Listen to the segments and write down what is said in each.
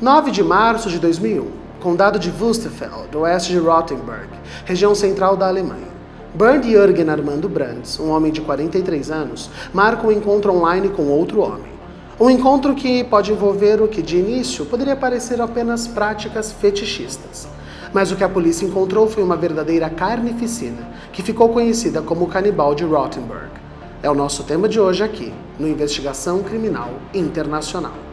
9 de março de 2001, Condado de Wüstenfeld, oeste de Rothenburg, região central da Alemanha. Bernd Jürgen Armando Brands, um homem de 43 anos, marca um encontro online com outro homem. Um encontro que pode envolver o que, de início, poderia parecer apenas práticas fetichistas. Mas o que a polícia encontrou foi uma verdadeira carnificina, que ficou conhecida como o canibal de Rothenburg. É o nosso tema de hoje aqui, no Investigação Criminal Internacional.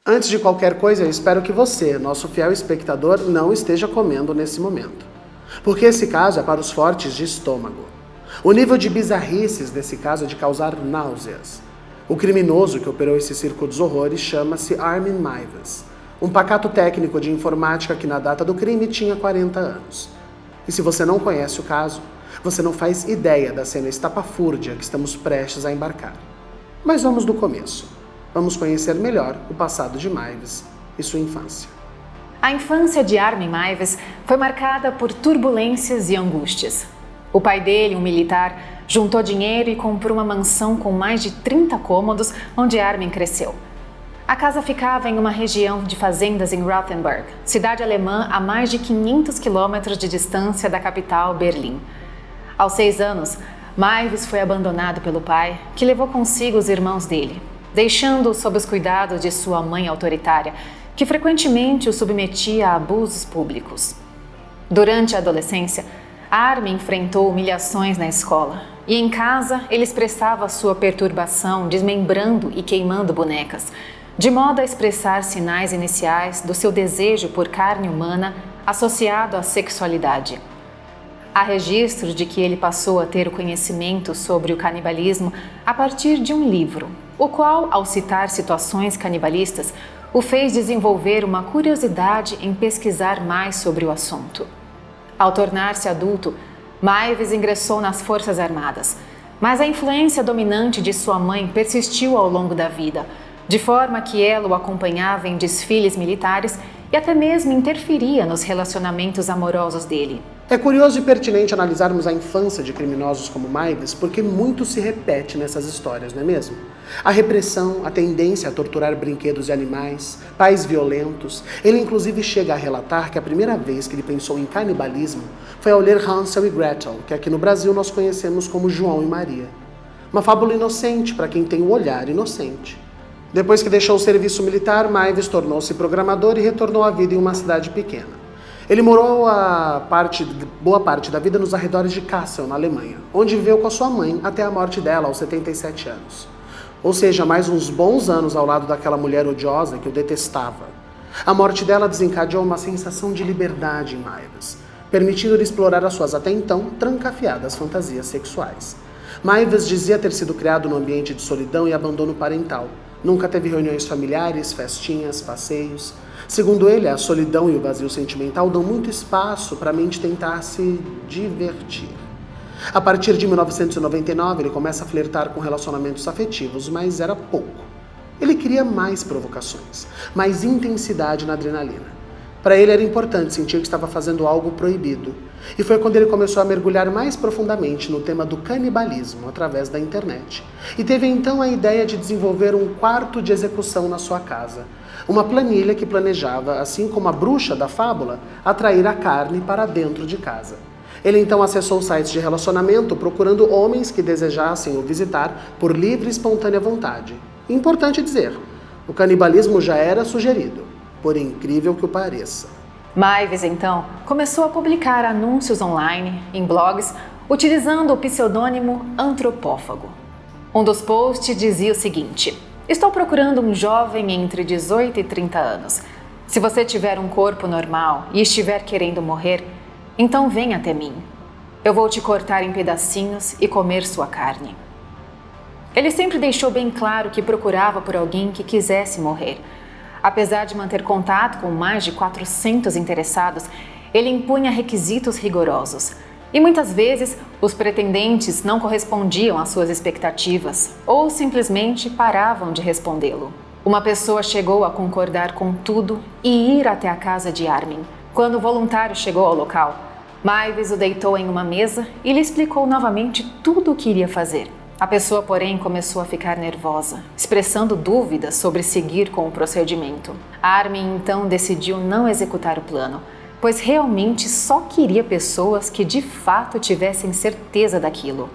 Antes de qualquer coisa, eu espero que você, nosso fiel espectador, não esteja comendo nesse momento. Porque esse caso é para os fortes de estômago. O nível de bizarrices desse caso é de causar náuseas. O criminoso que operou esse circo dos horrores chama-se Armin Meiwes, um pacato técnico de informática que na data do crime tinha 40 anos. E se você não conhece o caso, você não faz ideia da cena estapafúrdia que estamos prestes a embarcar. Mas vamos do começo. Vamos conhecer melhor o passado de Meiwes e sua infância. A infância de Armin Meiwes foi marcada por turbulências e angústias. O pai dele, um militar, juntou dinheiro e comprou uma mansão com mais de 30 cômodos onde Armin cresceu. A casa ficava em uma região de fazendas em Rothenburg, cidade alemã a mais de 500 quilômetros de distância da capital, Berlim. Aos 6 anos, Meiwes foi abandonado pelo pai, que levou consigo os irmãos dele, deixando-o sob os cuidados de sua mãe autoritária, que frequentemente o submetia a abusos públicos. Durante a adolescência, Armin enfrentou humilhações na escola e em casa ele expressava sua perturbação desmembrando e queimando bonecas, de modo a expressar sinais iniciais do seu desejo por carne humana associado à sexualidade. Há registros de que ele passou a ter o conhecimento sobre o canibalismo a partir de um livro, o qual, ao citar situações canibalistas, o fez desenvolver uma curiosidade em pesquisar mais sobre o assunto. Ao tornar-se adulto, Meiwes ingressou nas Forças Armadas, mas a influência dominante de sua mãe persistiu ao longo da vida, de forma que ela o acompanhava em desfiles militares e até mesmo interferia nos relacionamentos amorosos dele. É curioso e pertinente analisarmos a infância de criminosos como Meiwes, porque muito se repete nessas histórias, não é mesmo? A repressão, a tendência a torturar brinquedos e animais, pais violentos. Ele inclusive chega a relatar que a primeira vez que ele pensou em canibalismo foi ao ler Hansel e Gretel, que aqui no Brasil nós conhecemos como João e Maria. Uma fábula inocente para quem tem o olhar inocente. Depois que deixou o serviço militar, Meiwes tornou-se programador e retornou à vida em uma cidade pequena. Ele morou boa parte da vida nos arredores de Kassel, na Alemanha, onde viveu com a sua mãe até a morte dela, aos 77 anos. Ou seja, mais uns bons anos ao lado daquela mulher odiosa que o detestava. A morte dela desencadeou uma sensação de liberdade em Meiwes, permitindo-lhe explorar as suas até então trancafiadas fantasias sexuais. Meiwes dizia ter sido criado num ambiente de solidão e abandono parental. Nunca teve reuniões familiares, festinhas, passeios. Segundo ele, a solidão e o vazio sentimental dão muito espaço para a mente tentar se divertir. A partir de 1999, ele começa a flertar com relacionamentos afetivos, mas era pouco. Ele queria mais provocações, mais intensidade na adrenalina. Para ele era importante sentir que estava fazendo algo proibido. E foi quando ele começou a mergulhar mais profundamente no tema do canibalismo através da internet. E teve então a ideia de desenvolver um quarto de execução na sua casa. Uma planilha que planejava, assim como a bruxa da fábula, atrair a carne para dentro de casa. Ele então acessou sites de relacionamento procurando homens que desejassem o visitar por livre e espontânea vontade. Importante dizer, o canibalismo já era sugerido, por incrível que o pareça. Meiwes, então, começou a publicar anúncios online, em blogs, utilizando o pseudônimo Antropófago. Um dos posts dizia o seguinte: estou procurando um jovem entre 18 e 30 anos. Se você tiver um corpo normal e estiver querendo morrer, então venha até mim. Eu vou te cortar em pedacinhos e comer sua carne. Ele sempre deixou bem claro que procurava por alguém que quisesse morrer. Apesar de manter contato com mais de 400 interessados, ele impunha requisitos rigorosos. E muitas vezes os pretendentes não correspondiam às suas expectativas ou simplesmente paravam de respondê-lo. Uma pessoa chegou a concordar com tudo e ir até a casa de Armin. Quando o voluntário chegou ao local, Maivis o deitou em uma mesa e lhe explicou novamente tudo o que iria fazer. A pessoa, porém, começou a ficar nervosa, expressando dúvidas sobre seguir com o procedimento. Armin então decidiu não executar o plano, pois realmente só queria pessoas que de fato tivessem certeza daquilo.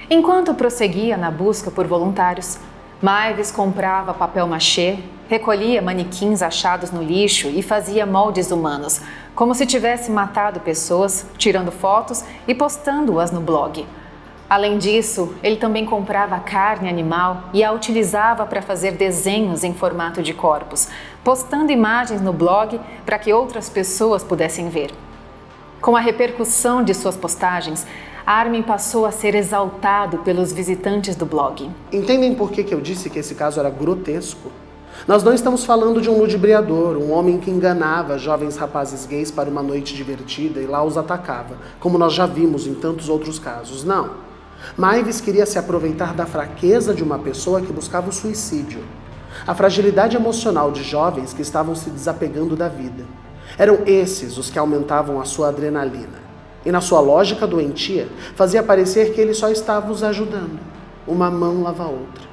Enquanto prosseguia na busca por voluntários, Maivis comprava papel machê, recolhia manequins achados no lixo e fazia moldes humanos, como se tivesse matado pessoas, tirando fotos e postando-as no blog. Além disso, ele também comprava carne animal e a utilizava para fazer desenhos em formato de corpos, postando imagens no blog para que outras pessoas pudessem ver. Com a repercussão de suas postagens, Armin passou a ser exaltado pelos visitantes do blog. Entendem por que eu disse que esse caso era grotesco? Nós não estamos falando de um ludibriador, um homem que enganava jovens rapazes gays para uma noite divertida e lá os atacava, como nós já vimos em tantos outros casos, não. Maivis queria se aproveitar da fraqueza de uma pessoa que buscava o suicídio. A fragilidade emocional de jovens que estavam se desapegando da vida. Eram esses os que aumentavam a sua adrenalina. E na sua lógica doentia, fazia parecer que ele só estava os ajudando. Uma mão lava a outra.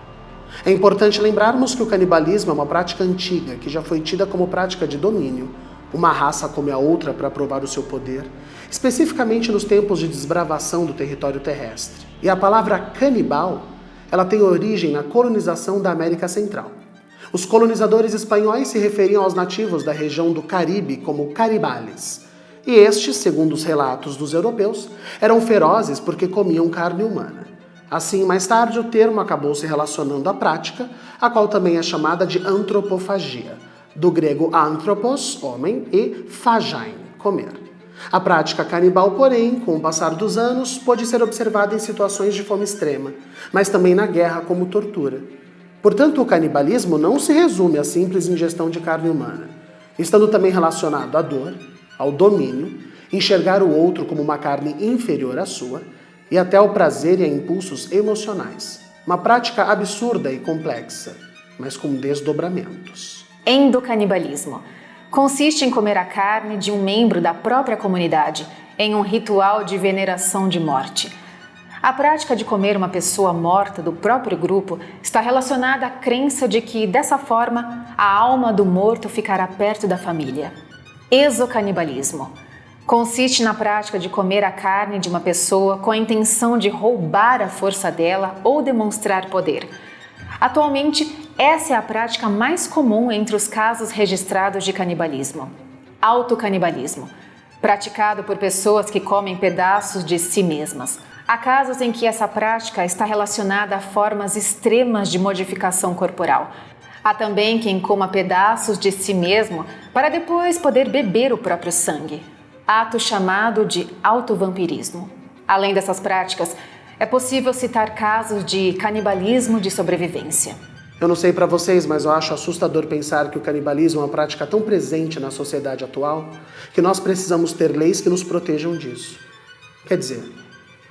É importante lembrarmos que o canibalismo é uma prática antiga, que já foi tida como prática de domínio. Uma raça come a outra para provar o seu poder, especificamente nos tempos de desbravação do território terrestre. E a palavra canibal, ela tem origem na colonização da América Central. Os colonizadores espanhóis se referiam aos nativos da região do Caribe como caribales. E estes, segundo os relatos dos europeus, eram ferozes porque comiam carne humana. Assim, mais tarde, o termo acabou se relacionando à prática, a qual também é chamada de antropofagia, do grego anthropos, homem, e phagein, comer. A prática canibal, porém, com o passar dos anos, pôde ser observada em situações de fome extrema, mas também na guerra como tortura. Portanto, o canibalismo não se resume à simples ingestão de carne humana, estando também relacionado à dor, ao domínio, enxergar o outro como uma carne inferior à sua, e até ao prazer e a impulsos emocionais. Uma prática absurda e complexa, mas com desdobramentos. Endocanibalismo consiste em comer a carne de um membro da própria comunidade, em um ritual de veneração de morte. A prática de comer uma pessoa morta do próprio grupo está relacionada à crença de que, dessa forma, a alma do morto ficará perto da família. Exocanibalismo consiste na prática de comer a carne de uma pessoa com a intenção de roubar a força dela ou demonstrar poder. Atualmente, essa é a prática mais comum entre os casos registrados de canibalismo. Autocanibalismo, praticado por pessoas que comem pedaços de si mesmas. Há casos em que essa prática está relacionada a formas extremas de modificação corporal. Há também quem coma pedaços de si mesmo para depois poder beber o próprio sangue. Ato chamado de autovampirismo. Além dessas práticas, é possível citar casos de canibalismo de sobrevivência. Eu não sei pra vocês, mas eu acho assustador pensar que o canibalismo é uma prática tão presente na sociedade atual que nós precisamos ter leis que nos protejam disso. Quer dizer,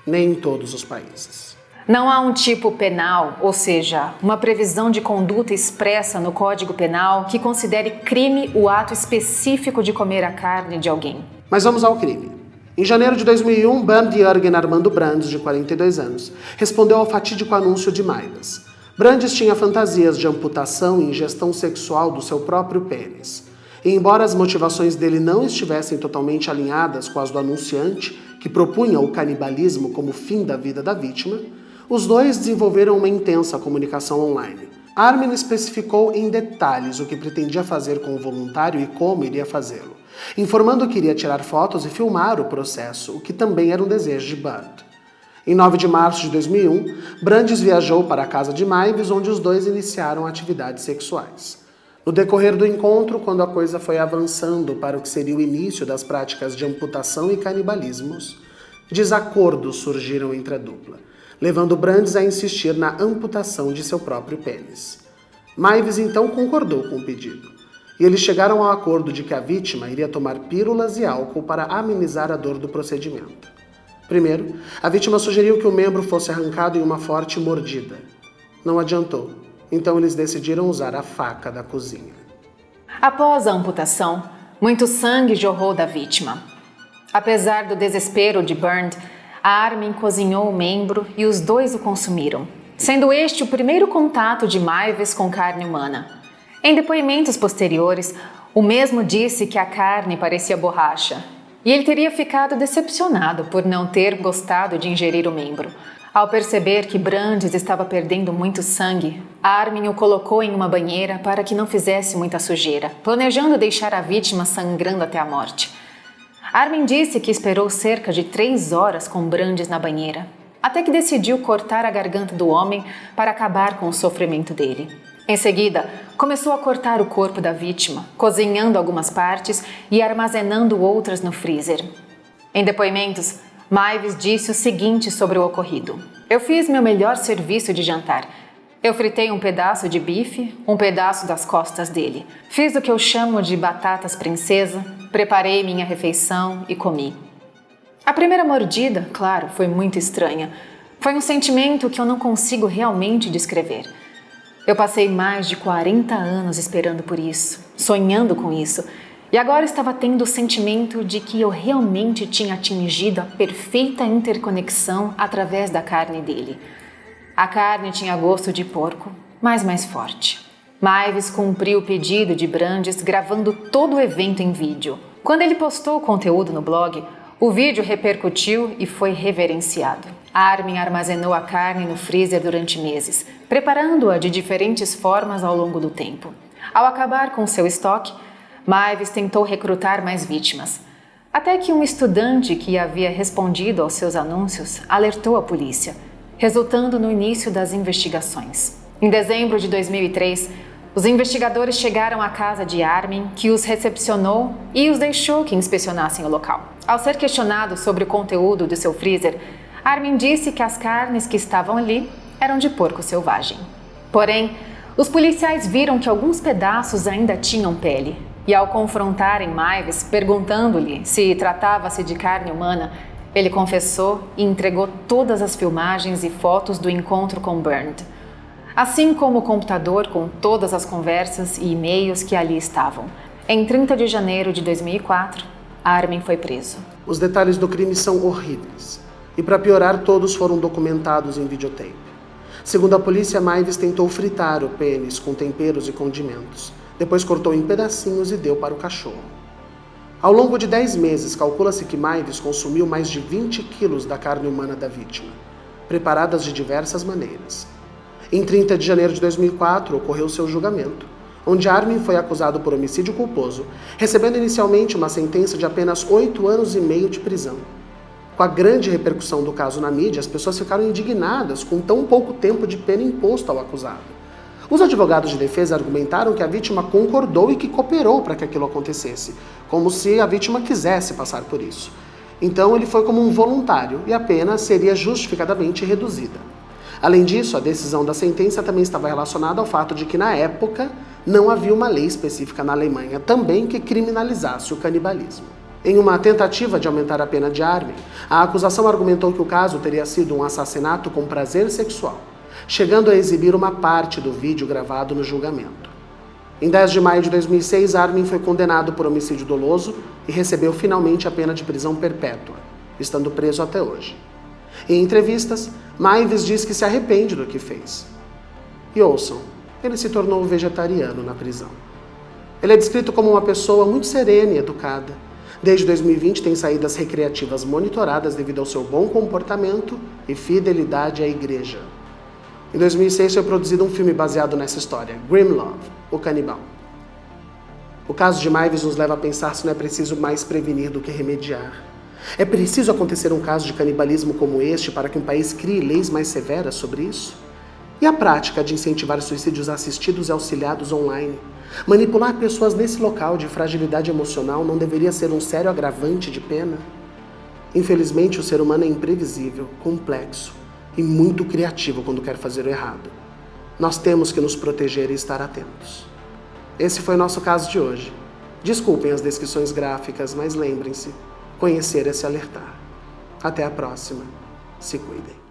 nem em todos os países. Não há um tipo penal, ou seja, uma previsão de conduta expressa no Código Penal que considere crime o ato específico de comer a carne de alguém. Mas vamos ao crime. Em janeiro de 2001, Bernd Jürgen Armando Brandes, de 42 anos, respondeu ao fatídico anúncio de Maivis. Brandes tinha fantasias de amputação e ingestão sexual do seu próprio pênis. E embora as motivações dele não estivessem totalmente alinhadas com as do anunciante, que propunha o canibalismo como fim da vida da vítima, os dois desenvolveram uma intensa comunicação online. Armin especificou em detalhes o que pretendia fazer com o voluntário e como iria fazê-lo, informando que iria tirar fotos e filmar o processo, o que também era um desejo de Bernd. Em 9 de março de 2001, Brandes viajou para a casa de Maivis, onde os dois iniciaram atividades sexuais. No decorrer do encontro, quando a coisa foi avançando para o que seria o início das práticas de amputação e canibalismos, desacordos surgiram entre a dupla, levando Brandes a insistir na amputação de seu próprio pênis. Maivis então concordou com o pedido, e eles chegaram ao acordo de que a vítima iria tomar pílulas e álcool para amenizar a dor do procedimento. Primeiro, a vítima sugeriu que o membro fosse arrancado em uma forte mordida. Não adiantou, então eles decidiram usar a faca da cozinha. Após a amputação, muito sangue jorrou da vítima. Apesar do desespero de Bernd, a Armin cozinhou o membro e os dois o consumiram, sendo este o primeiro contato de Maivis com carne humana. Em depoimentos posteriores, o mesmo disse que a carne parecia borracha, e ele teria ficado decepcionado por não ter gostado de ingerir o membro. Ao perceber que Brandes estava perdendo muito sangue, Armin o colocou em uma banheira para que não fizesse muita sujeira, planejando deixar a vítima sangrando até a morte. Armin disse que esperou cerca de 3 horas com Brandes na banheira, até que decidiu cortar a garganta do homem para acabar com o sofrimento dele. Em seguida, começou a cortar o corpo da vítima, cozinhando algumas partes e armazenando outras no freezer. Em depoimentos, Maivis disse o seguinte sobre o ocorrido: "Eu fiz meu melhor serviço de jantar. Eu fritei um pedaço de bife, um pedaço das costas dele. Fiz o que eu chamo de batatas princesa, preparei minha refeição e comi." A primeira mordida, claro, foi muito estranha. Foi um sentimento que eu não consigo realmente descrever. Eu passei mais de 40 anos esperando por isso, sonhando com isso, e agora estava tendo o sentimento de que eu realmente tinha atingido a perfeita interconexão através da carne dele. A carne tinha gosto de porco, mas mais forte. Maivis cumpriu o pedido de Brandes gravando todo o evento em vídeo. Quando ele postou o conteúdo no blog, o vídeo repercutiu e foi reverenciado. Armin armazenou a carne no freezer durante meses, preparando-a de diferentes formas ao longo do tempo. Ao acabar com seu estoque, Maivis tentou recrutar mais vítimas, até que um estudante que havia respondido aos seus anúncios alertou a polícia, resultando no início das investigações. Em dezembro de 2003, os investigadores chegaram à casa de Armin, que os recepcionou e os deixou que inspecionassem o local. Ao ser questionado sobre o conteúdo de seu freezer, Armin disse que as carnes que estavam ali eram de porco selvagem. Porém, os policiais viram que alguns pedaços ainda tinham pele, e ao confrontarem Maivis, perguntando-lhe se tratava-se de carne humana, ele confessou e entregou todas as filmagens e fotos do encontro com Bernd, assim como o computador com todas as conversas e e-mails que ali estavam. Em 30 de janeiro de 2004, Armin foi preso. Os detalhes do crime são horríveis. E para piorar, todos foram documentados em videotape. Segundo a polícia, Maivis tentou fritar o pênis com temperos e condimentos. Depois cortou em pedacinhos e deu para o cachorro. Ao longo de 10 meses, calcula-se que Maivis consumiu mais de 20 quilos da carne humana da vítima, preparadas de diversas maneiras. Em 30 de janeiro de 2004, ocorreu seu julgamento, onde Armin foi acusado por homicídio culposo, recebendo inicialmente uma sentença de apenas 8 anos e meio de prisão. Com a grande repercussão do caso na mídia, as pessoas ficaram indignadas com tão pouco tempo de pena imposto ao acusado. Os advogados de defesa argumentaram que a vítima concordou e que cooperou para que aquilo acontecesse, como se a vítima quisesse passar por isso. Então ele foi como um voluntário e a pena seria justificadamente reduzida. Além disso, a decisão da sentença também estava relacionada ao fato de que, na época, não havia uma lei específica na Alemanha também que criminalizasse o canibalismo. Em uma tentativa de aumentar a pena de Armin, a acusação argumentou que o caso teria sido um assassinato com prazer sexual, chegando a exibir uma parte do vídeo gravado no julgamento. Em 10 de maio de 2006, Armin foi condenado por homicídio doloso e recebeu finalmente a pena de prisão perpétua, estando preso até hoje. Em entrevistas, Maivis diz que se arrepende do que fez. E ouçam, ele se tornou vegetariano na prisão. Ele é descrito como uma pessoa muito serena e educada. Desde 2020 tem saídas recreativas monitoradas devido ao seu bom comportamento e fidelidade à igreja. Em 2006 foi produzido um filme baseado nessa história, Grim Love, o canibal. O caso de Maivis nos leva a pensar se não é preciso mais prevenir do que remediar. É preciso acontecer um caso de canibalismo como este para que um país crie leis mais severas sobre isso? E a prática de incentivar suicídios assistidos e auxiliados online? Manipular pessoas nesse local de fragilidade emocional não deveria ser um sério agravante de pena? Infelizmente, o ser humano é imprevisível, complexo e muito criativo quando quer fazer o errado. Nós temos que nos proteger e estar atentos. Esse foi o nosso caso de hoje. Desculpem as descrições gráficas, mas lembrem-se, conhecer é se alertar. Até a próxima. Se cuidem.